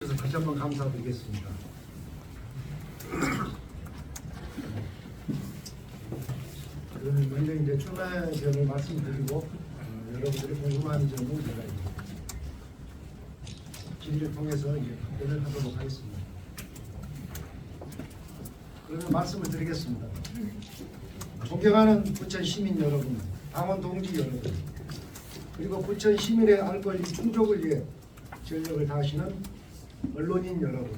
그래서 다시 한번 감사드리겠습니다. 그러면 먼저 이제 출마전을 말씀드리고 여러분들이 궁금한 점은 제가 질의를 통해서 이제 답변을 하도록 하겠습니다. 그러면 말씀을 드리겠습니다. 존경하는 부천 시민 여러분, 당원 동지 여러분, 그리고 부천 시민의 알 권리 충족을 위해 전력을 다하시는 언론인 여러분,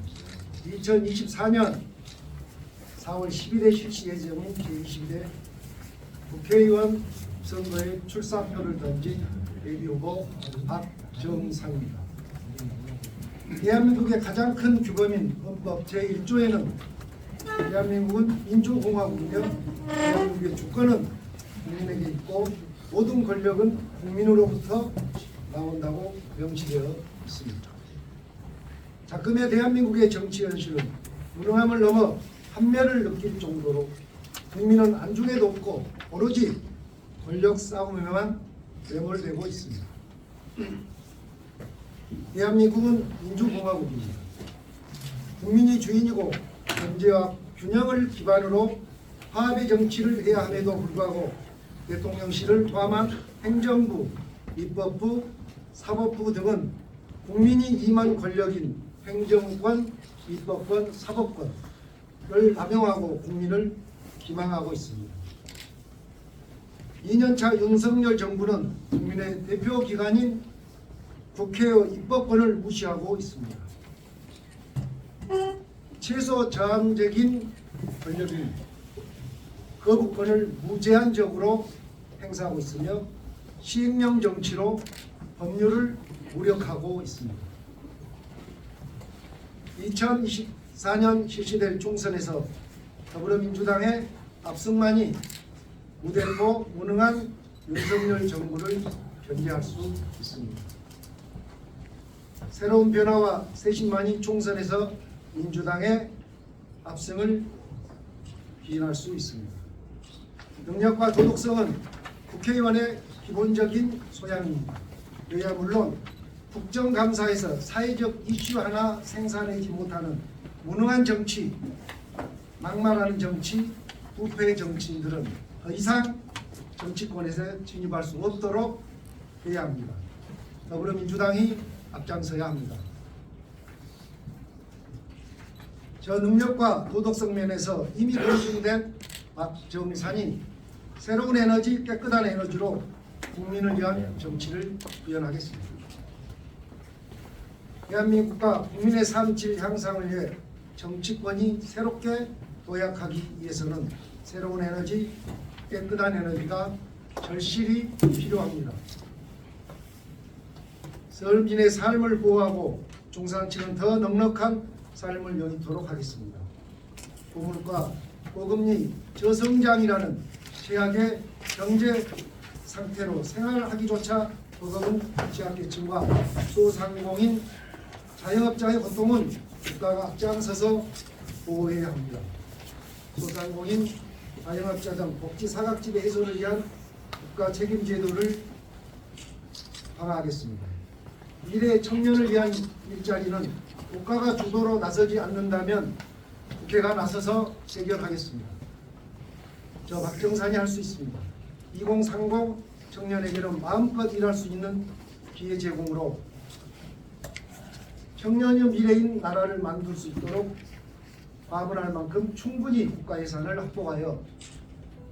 2024년 4월 10일에 실시 예정인 제22대 국회의원 선거에 출사표를 던진 예비후보 박정상입니다. 대한민국의 가장 큰 규범인 헌법 제1조에는 대한민국은 민주공화국이며 대한민국의 주권은 국민에게 있고 모든 권력은 국민으로부터 나온다고 명시되어 있습니다. 자금의 대한민국의 정치 현실은 무능함을 넘어 한멸을 느낄 정도로 국민은 안중에도 없고 오로지 권력 싸움에만 매몰되고 있습니다. 대한민국은 민주공화국입니다. 국민이 주인이고 경제와 균형을 기반으로 화합의 정치를 해야 함에도 불구하고 대통령실을 포함한 행정부, 입법부, 사법부 등은 국민이 임한 권력인 행정권, 입법권, 사법권을 남용하고 국민을 기망하고 있습니다. 2년차 윤석열 정부는 국민의 대표 기관인 국회의 입법권을 무시하고 있습니다. 최소 저항적인 권력인 거부권을 무제한적으로 행사하고 있으며 시행령 정치로 법률을 무력화하고 있습니다. 2024년 실시될 총선에서 더불어민주당의 압승만이 무대고 무능한 윤석열 정부를 견제할 수 있습니다. 새로운 변화와 새신만이 총선에서 민주당의 압승을 기인할 수 있습니다. 능력과 도덕성은 국회의원의 기본적인 소양입니다. 여야 물론 국정감사에서 사회적 이슈 하나 생산하지 못하는 무능한 정치, 막말하는 정치, 부패 정치인들은 더 이상 정치권에서 진입할 수 없도록 해야 합니다. 더불어민주당이 앞장서야 합니다. 저 능력과 도덕성 면에서 이미 검증된 박정산이 새로운 에너지, 깨끗한 에너지로 국민을 위한 정치를 구현하겠습니다. 대한민국과 국민의 삶질 향상을 위해 정치권이 새롭게 도약하기 위해서는 새로운 에너지, 깨끗한 에너지가 절실히 필요합니다. 서울민의 삶을 보호하고 중산층은 더 넉넉한 삶을 영위토록 하겠습니다. 고물가, 고금리, 저성장이라는 최악의 경제 상태로 생활하기조차 버거운 취약계층과 소상공인, 자영업자의 고통은 국가가 앞장서서 보호해야 합니다. 소상공인, 자영업자 등 복지 사각지대 해소를 위한 국가 책임 제도를 강화하겠습니다. 미래 청년을 위한 일자리는 국가가 주도로 나서지 않는다면 국회가 나서서 해결하겠습니다. 저 박정산이 할 수 있습니다. 2030 청년에게는 마음껏 일할 수 있는 기회 제공으로 청년의 미래인 나라를 만들 수 있도록 과분할 만큼 충분히 국가 예산을 확보하여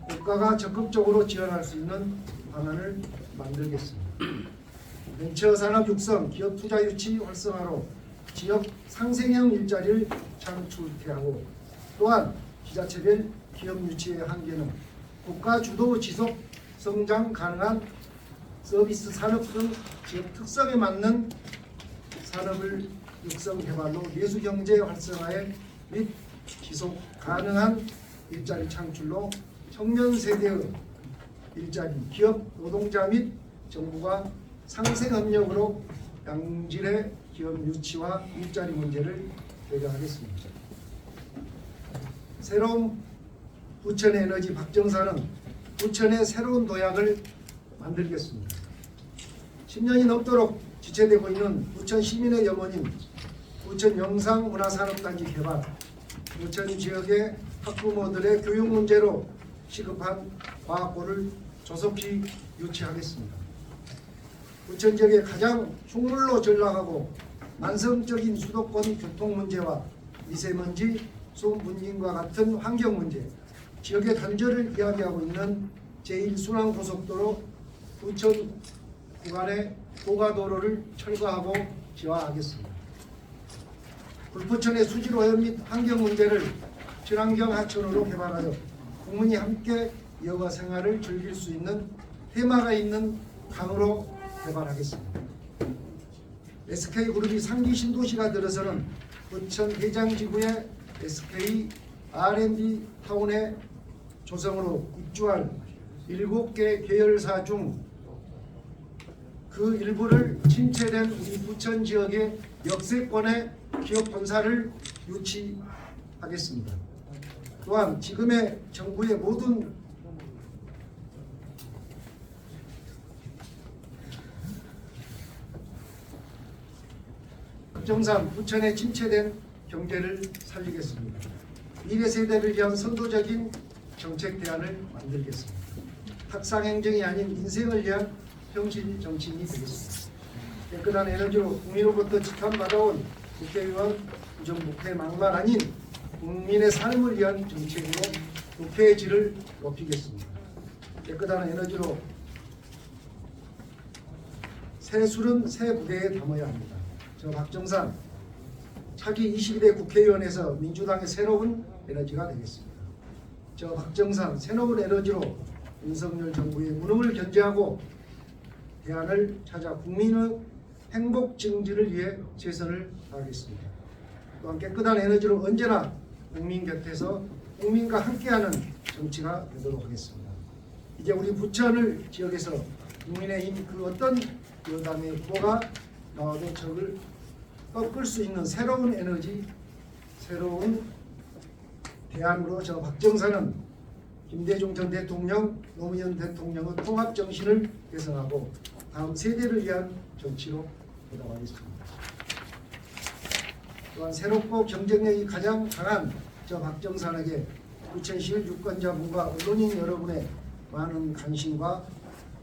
국가가 적극적으로 지원할 수 있는 방안을 만들겠습니다. 벤처산업 육성, 기업 투자 유치 활성화로 지역 상생형 일자리를 창출하고 또한 지자체별 기업 유치의 한계는 국가 주도 지속 성장 가능한 서비스 산업 등 지역 특성에 맞는 산업을 육성 개발로 내수경제 활성화에 및 지속 가능한 일자리 창출로 청년 세대의 일자리, 기업 노동자 및 정부가 상생협력으로 양질의 기업 유치와 일자리 문제를 해결하겠습니다. 새로운 부천의 에너지 박정산은 부천의 새로운 도약을 만들겠습니다. 10년이 넘도록 지체되고 있는 부천 시민의 염원인 부천 영상문화산업단지 개발, 부천 지역의 학부모들의 교육 문제로 시급한 과학고를 조속히 유치하겠습니다. 부천 지역의 가장 흉물로 전락하고 만성적인 수도권 교통 문제와 미세먼지, 소음분진과 같은 환경 문제, 지역의 단절을 이야기하고 있는 제1순환고속도로 부천 구간의 고가도로를 철거하고 지화하겠습니다. 불포천의 수질오염 및 환경 문제를 친환경 하천으로 개발하여 국민이 함께 여가 생활을 즐길 수 있는 테마가 있는 강으로 개발하겠습니다. SK그룹이 상기 신도시가 들어서는 부천 해장지구의 SK R&D 타운의 조성으로 입주할 7개 계열사 중 그 일부를 침체된 우리 부천 지역의 역세권의 기업 본사를 유치하겠습니다. 또한 지금의 정부의 모든 정상 부천에 침체된 경제를 살리겠습니다. 미래 세대를 위한 선도적인 정책 대안을 만들겠습니다. 탁상행정이 아닌 인생을 위한 현실 정치인이 되겠습니다. 깨끗한 에너지로 국민으로부터 직함받아온 국회의원 부정부패망만 아닌 국민의 삶을 위한 정책으로 국회의 질을 높이겠습니다. 깨끗한 에너지로 새 술은 새 부대에 담아야 합니다. 저 박정산 차기 22대 국회의원에서 민주당의 새로운 에너지가 되겠습니다. 저 박정산 새로운 에너지로 윤석열 정부의 무능을 견제하고 대안을 찾아 국민의 행복 증진을 위해 최선을 다하겠습니다. 또한 깨끗한 에너지로 언제나 국민 곁에서 국민과 함께하는 정치가 되도록 하겠습니다. 이제 우리 부천을 지역에서 국민의힘 그 어떤 여당의 후보가 나와도 적을 꺾을 수 있는 새로운 에너지, 새로운 대안으로 저 박정산은 김대중 전 대통령, 노무현 대통령의 통합 정신을 개선하고 다음 세대를 위한 정치로 보답하겠습니다. 또한 새롭고 경쟁력이 가장 강한 저 박정산에게 부천시 유권자분과 언론인 여러분의 많은 관심과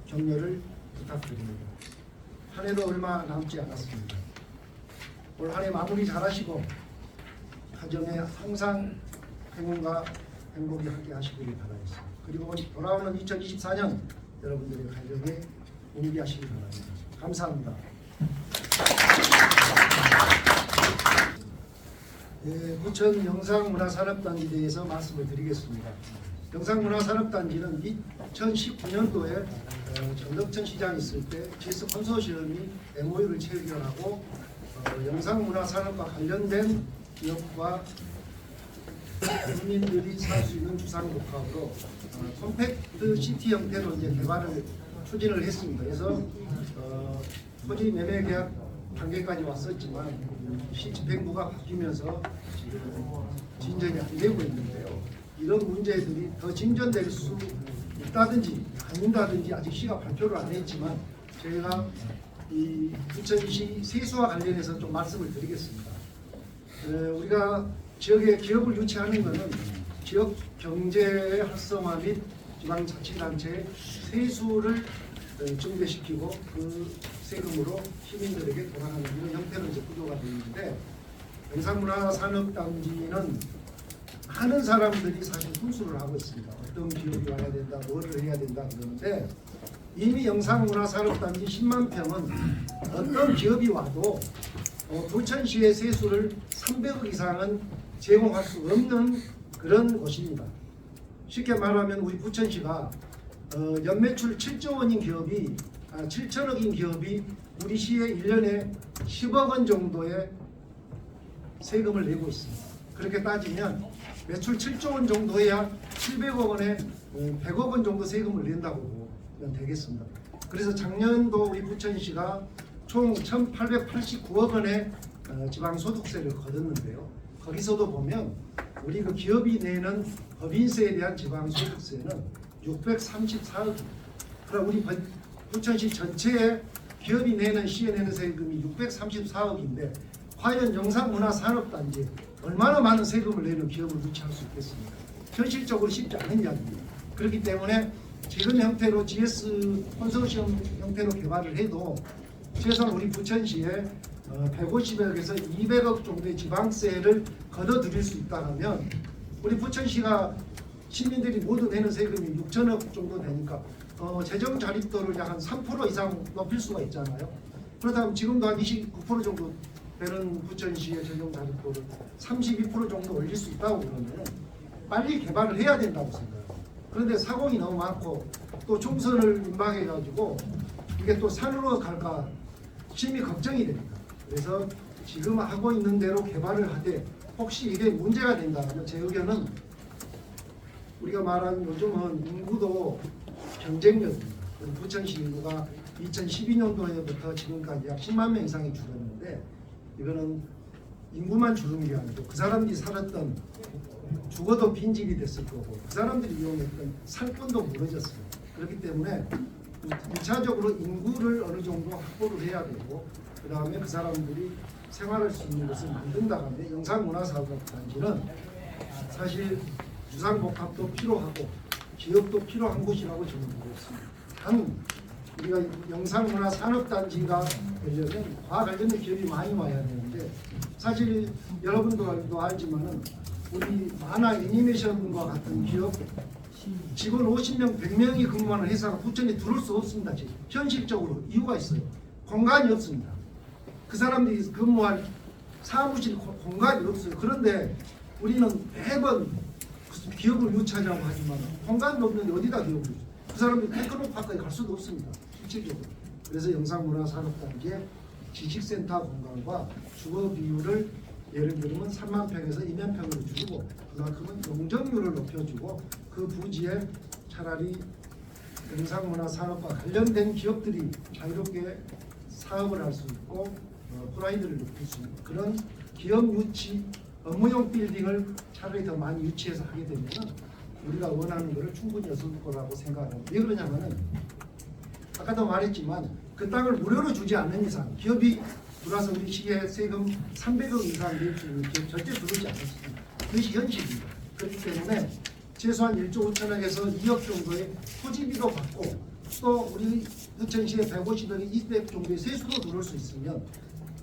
격려를 부탁드립니다. 한 해도 얼마 남지 않았습니다. 올 한 해 마무리 잘하시고 가정에 항상 행운과 행복이 함께 하시기를 바라겠습니다. 그리고 돌아오는 2024년 여러분들의 가정에 운기 하시기 바랍니다. 감사합니다. 부천 영상문화산업단지에 대해서 말씀을 드리겠습니다. 영상문화산업단지는 2019년도에 정덕천 시장이 있을 때 GS 컨소시엄이 MOU를 체결하고 영상문화산업과 관련된 기업과 국민들이 살 수 있는 주상복합으로 컴팩트 시티 형태로 이제 개발을 추진을 했습니다. 그래서 토지 매매 계약 단계까지 왔었지만 시 집행부가 바뀌면서 지금 진전이 안 되고 있는데요. 이런 문제들이 더 진전될 수 있다든지 아닌다든지 아직 시가 발표를 안 했지만 저희가 이 부천시 세수와 관련해서 좀 말씀을 드리겠습니다. 우리가 지역에 기업을 유치하는 것은 지역 경제 활성화 및 지방자치단체의 세수를 증대시키고 그 세금으로 시민들에게 돌아가는 이런 형태로 이제 구조가 되어 있는데 영상문화산업단지는 많은 사람들이 사실 훈수를 하고 있습니다. 어떤 기업이 와야 된다, 뭐를 해야 된다 그러는데 이미 영상문화산업단지 10만 평은 어떤 기업이 와도 부천시의 세수를 300억 이상은 제공할 수 없는 그런 곳입니다. 쉽게 말하면 우리 부천시가 연매출 7조 원인 기업이 7천억인 기업이 우리 시에 1년에 10억 원 정도의 세금을 내고 있습니다. 그렇게 따지면 매출 7조 원 정도 해야 700억 원에 100억 원 정도 세금을 낸다고 보면 되겠습니다. 그래서 작년도 우리 부천시가 총 1,889억 원의 지방소득세를 거뒀는데요. 거기서도 보면 우리 그 기업이 내는 법인세에 대한 지방소득세는 634억입니다. 그럼 우리 부천시 전체에 기업이 내는 시에 내는 세금이 634억인데 과연 영상문화산업단지에 얼마나 많은 세금을 내는 기업을 유치할 수 있겠습니까? 현실적으로 쉽지 않은 이야기입니다. 그렇기 때문에 지금 형태로 GS 컨소시엄 형태로 개발을 해도 최소한 우리 부천시에 150억에서 200억 정도의 지방세를 걷어들일 수 있다 하면 우리 부천시가 시민들이 모두 내는 세금이 6천억 정도 되니까 재정 자립도를 약 한 3% 이상 높일 수가 있잖아요. 그렇다면 지금도 한 29% 정도 되는 부천시의 재정 자립도를 32% 정도 올릴 수 있다고 그러면 빨리 개발을 해야 된다고 생각해요. 그런데 사공이 너무 많고 또 총선을 임박해가지고 이게 또 산으로 갈까 심히 걱정이 됩니다. 그래서 지금 하고 있는 대로 개발을 하되 혹시 이게 문제가 된다면 제 의견은 우리가 말하는 요즘은 인구도 경쟁력입니다. 부천시 인구가 2012년도에부터 지금까지 약 10만 명 이상이 줄었는데 이거는 인구만 줄은 게 아니고 그 사람들이 살았던 죽어도 빈집이 됐을 거고 그 사람들이 이용했던 상권도 무너졌어요. 그렇기 때문에 1차적으로 인구를 어느 정도 확보를 해야 되고 그 다음에 그 사람들이 생활할 수 있는 것을 만든다 하면 영상문화사업단지는 사실 주상복합도 필요하고 기업도 필요한 곳이라고 저는 보고 있습니다. 단 우리가 영상문화산업단지가 되려면 과 관련된 기업이 많이 와야 되는데 사실 여러분도 알지만은 우리 만화 애니메이션과 같은 기업 직원 50명, 100명이 근무하는 회사가 부천에 들어올 수 없습니다. 지금. 현실적으로 이유가 있어요. 공간이 없습니다. 그 사람들이 근무할 사무실 공간이 없어요. 그런데 우리는 매번 기업을 유치하자고 하지만 공간도 없는데 어디다 기업을 유치? 그 사람들이 테크노파크에 갈 수도 없습니다. 실질적으로. 그래서 영상문화산업단지의 지식센터 공간과 주거 비율을 예를 들면 3만 평에서 2만 평으로 줄이고 그만큼은 용적률을 높여주고 그 부지에 차라리 영상문화산업과 관련된 기업들이 자유롭게 사업을 할 수 있고 프라이드를 느낄 수 있는 그런 기업 유치 업무용 빌딩을 차라리 더 많이 유치해서 하게 되면 우리가 원하는 것을 충분히 얻을 거라고 생각합니다. 왜 그러냐면은 아까도 말했지만 그 땅을 무료로 주지 않는 이상 기업이 들어와서 우리 시에 세금 300억 이상 낼 수 있는 기업 절대 들어오지 않습니다. 그것이 현실입니다. 그렇기 때문에 최소한 1조 5천억에서 2억 정도의 토지비도 받고 또 우리 부천시에 150억에 200 정도의 세수도 들어올 수 있으면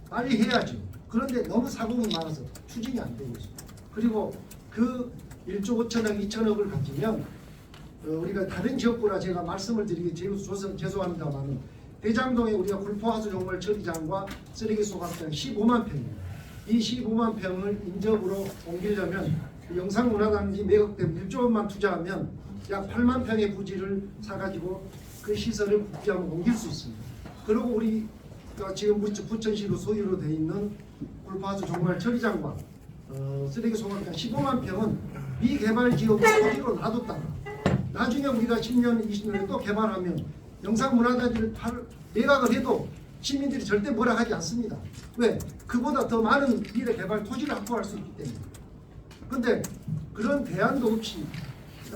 빨리 해야죠. 그런데 너무 사공이 많아서 추진이 안 되고 있습니다. 그리고 그 1조 5천억, 2천억을 가지면 우리가 다른 지역보다 제가 말씀을 드리기 죄송합니다만 대장동에 우리가 굴포하수 종말 처리장과 쓰레기 소각장 15만 평입니다. 이 15만 평을 인접으로 옮기려면 영상문화단지 매각 때문에 1조 원만 투자하면 약 8만 평의 부지를 사가지고 그 시설을 국지하면 옮길 수 있습니다. 그리고 우리 지금 부천시로 소유로 돼 있는 굴포하수 종말 처리장과 쓰레기 소각장 15만 평은 미개발 지역으로 토지로 놔뒀다가 나중에 우리가 10년, 20년에 또 개발하면 영상문화단지를 매각을 해도 시민들이 절대 뭐라 하지 않습니다. 왜? 그보다 더 많은 미래 개발 토지를 확보할 수 있기 때문에. 그런데 그런 대안도 없이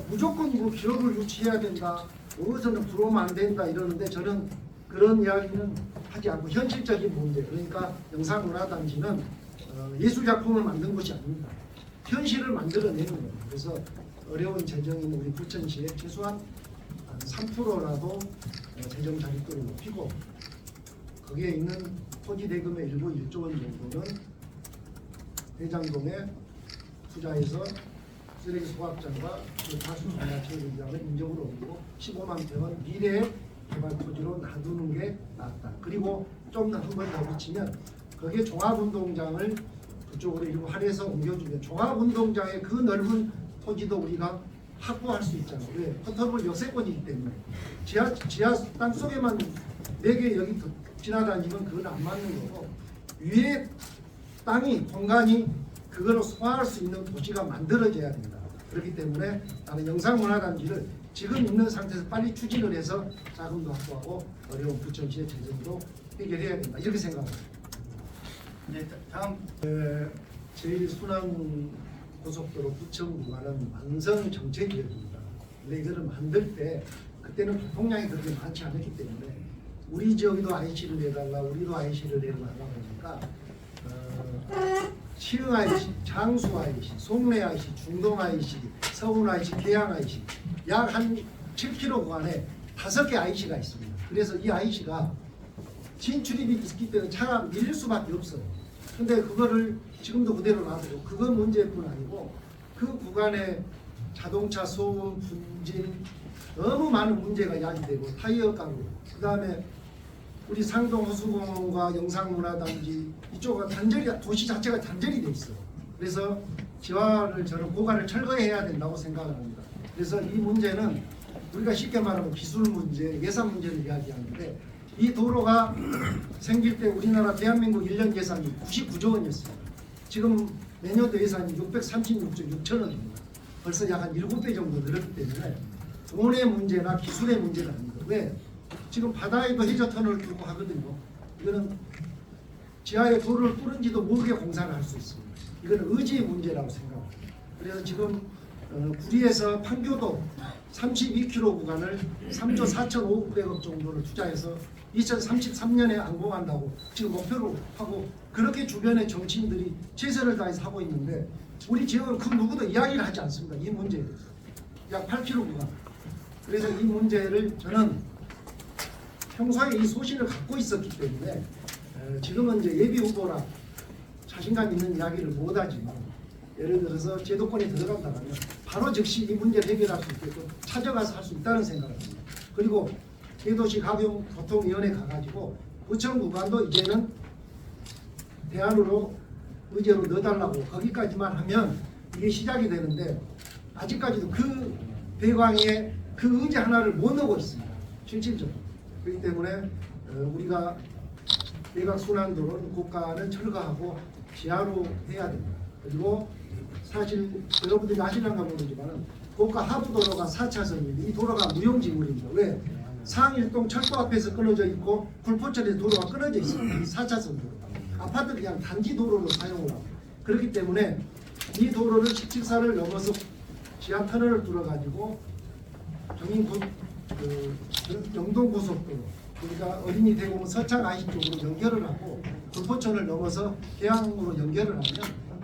무조건 뭐 기업을 유치해야 된다, 어디서는 부러우면 안 된다 이러는데 저는 그런 이야기는 하지 않고 현실적인 문제, 그러니까 영상문화단지는 예술작품을 만든 것이 아닙니다. 현실을 만들어내는 거예요. 그래서 어려운 재정인 우리 부천시에 최소한 3%라도 재정 자립도를 높이고 거기에 있는 토지 대금의 일부 1조 원 정도는 대장동에 투자해서 쓰레기 소각장과 다수 종합체육장을 인적으로 옮기고 15만 평은 미래의 개발 토지로 놔두는 게 낫다. 그리고 좀 한 번 더 붙이면 거기에 종합운동장을 그쪽으로 일부 할애해서 옮겨주면 종합운동장의 그 넓은 토지도 우리가 확보할 수 있잖아요. 왜? 포터블 역세권이기 때문에 지하 땅속에만 4개 여기 지나다니면 그건 안 맞는 거고 위에 땅이 공간이 그거로 소화할 수 있는 도시가 만들어져야 된다. 그렇기 때문에 나는 영상문화단지를 지금 있는 상태에서 빨리 추진을 해서 자금도 확보하고 어려운 부천시의 재정도 해결해야 된다. 이렇게 생각합니다. 네, 다음 제일 순환 고속도로 부천 구간은 완성 정체지역입니다. 근데 이거를 만들 때 그때는 교통량이 그렇게 많지 않았기 때문에 우리 지역에도 IC를 내달라, 우리도 IC를 내달라 보니까 시흥 IC, 장수 IC, 송내 IC, 중동 IC, 서운 IC, 계양 IC 약 한 7km 구간에 5개 IC가 있습니다. 그래서 이 IC가 진출입이 있기 때문에 차가 밀릴 수밖에 없어요. 근데 그거를 지금도 그대로 놔두고 그건 문제뿐 아니고 그 구간에 자동차 소음, 분진 너무 많은 문제가 야기되고 타이어 가루, 그 다음에 우리 상동 호수공원과 영상문화단지 이쪽은 단절이 도시 자체가 단절이 돼 있어요. 그래서 지하를 저는 고가를 철거해야 된다고 생각을 합니다. 그래서 이 문제는 우리가 쉽게 말하면 기술 문제, 예산 문제를 이야기하는데 이 도로가 생길 때 우리나라 대한민국 1년 예산이 99조 원이었어요. 지금 내년도 예산이 636조 6천 원입니다. 벌써 약 한 7배 정도 늘었기 때문에 돈의 문제나 기술의 문제가 아닙니다. 왜? 지금 바다에도 해저 터널을 뚫고 하거든요. 이거는 지하에 도로를 뚫은지도 모르게 공사를 할 수 있습니다. 이거는 의지의 문제라고 생각합니다. 그래서 지금 구리에서 판교도 32km 구간을 3조 4,500억 정도를 투자해서 2033년에 완공한다고 지금 목표로 하고 그렇게 주변의 정치인들이 최선을 다해서 하고 있는데 우리 지역은 그 누구도 이야기를 하지 않습니다. 이 문제에 대해서. 약 8km 구간. 그래서 이 문제를 저는 평소에 이 소신을 갖고 있었기 때문에 지금은 이제 예비 후보라 자신감 있는 이야기를 못하지만 예를 들어서 제도권에 들어간다면 바로 즉시 이 문제를 해결할 수 있게끔 찾아가서 할 수 있다는 생각을 합니다. 그리고 대도시 가경교통위원회 가가지고 부천 구간도 이제는 대안으로 의제로 넣어달라고 거기까지만 하면 이게 시작이 되는데 아직까지도 그 배광에 그 의제 하나를 못 넣고 있습니다. 실질적으로. 그렇기 때문에 우리가 외곽순환도로는 고가는 철거하고 지하로 해야 됩니다. 그리고 사실 여러분들이 아시는가 모르지만 고가 하부도로가 4차선인데 이 도로가 무용지물입니다. 왜? 상일동 철도 앞에서 끊어져 있고 굴포천에서 도로가 끊어져 있습니다. 이 4차선 도로. 아파트 그냥 단지 도로로 사용을 하고 그렇기 때문에 이 도로를 17사를 넘어서 지하 터널을 뚫어가지고 영동고속도로 우리가 어린이 대공원 서창 IC 쪽으로 연결을 하고 굴포천을 넘어서 계양으로 연결을 하면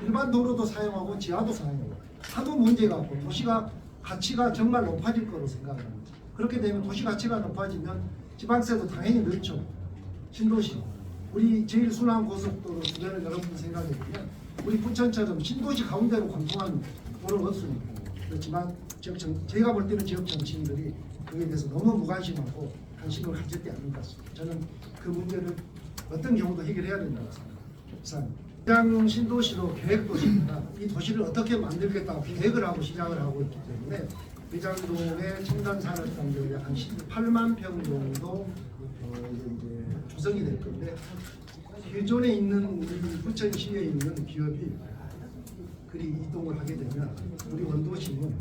일반 도로도 사용하고 지하도 사용하고 하도 문제가 없고 도시가 가치가 정말 높아질 거로 생각합니다. 그렇게 되면 도시 가치가 높아지면 지방세도 당연히 늘죠. 신도시 우리 제1순환고속도로 주변을 여러분 생각해 보면 우리 부천처럼 신도시 가운데로 관통하는 도로는 없습니다. 그렇지만 제가 볼 때는 지역 정치인들이 그에 대해서 너무 무관심하고 관심을 가질 때 아닌 것 같습니다. 저는 그 문제를 어떤 경우도 해결해야 된다고 생각합니다. 시장 신도시로 계획도시입니다. 이 도시를 어떻게 만들겠다고 계획을 하고 시작을 하고 있기 때문에 대장동의 첨단산업단지가 한 18만 평 정도 이제 조성이 될 건데 기존에 있는 부천시에 있는 기업이 그리 이동을 하게 되면 우리 원도심은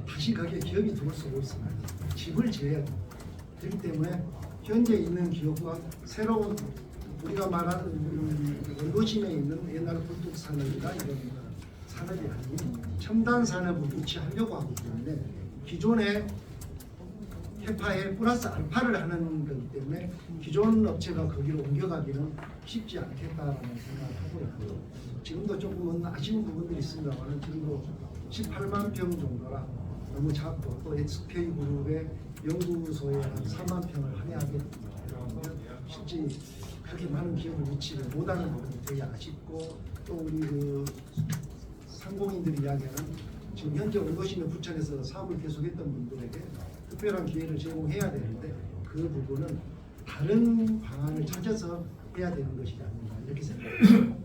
다시 거기에 기업이 들어올 수가 없습니다. 집을 지어야 됩니다. 그렇기 때문에 현재 있는 기업과 새로운 우리가 말하는 원도심에 있는 옛날 굴뚝 산업이나 이런 산업이 아닌 첨단 산업을 유치하려고 하기 때문에 기존의 해파에 플러스 알파를 하는 거기 때문에 기존 업체가 거기로 옮겨가기는 쉽지 않겠다라는 생각을 하고 있고요. 지금도 조금은 아쉬운 부분들이 있습니다만 지금도 18만 평 정도라 너무 작고 또 SK그룹의 연구소에 한 4만 평을 할애하게 되면 실제 그렇게 많은 기업을 유치를 못하는 부분이 되게 아쉽고 또 우리 그 상공인들이 이야기하는 지금 현재 원도심의 부천에서 사업을 계속했던 분들에게 특별한 기회를 제공해야 되는데 그 부분은 다른 방안을 찾아서 해야 되는 것이 아닌가 이렇게 생각합니다.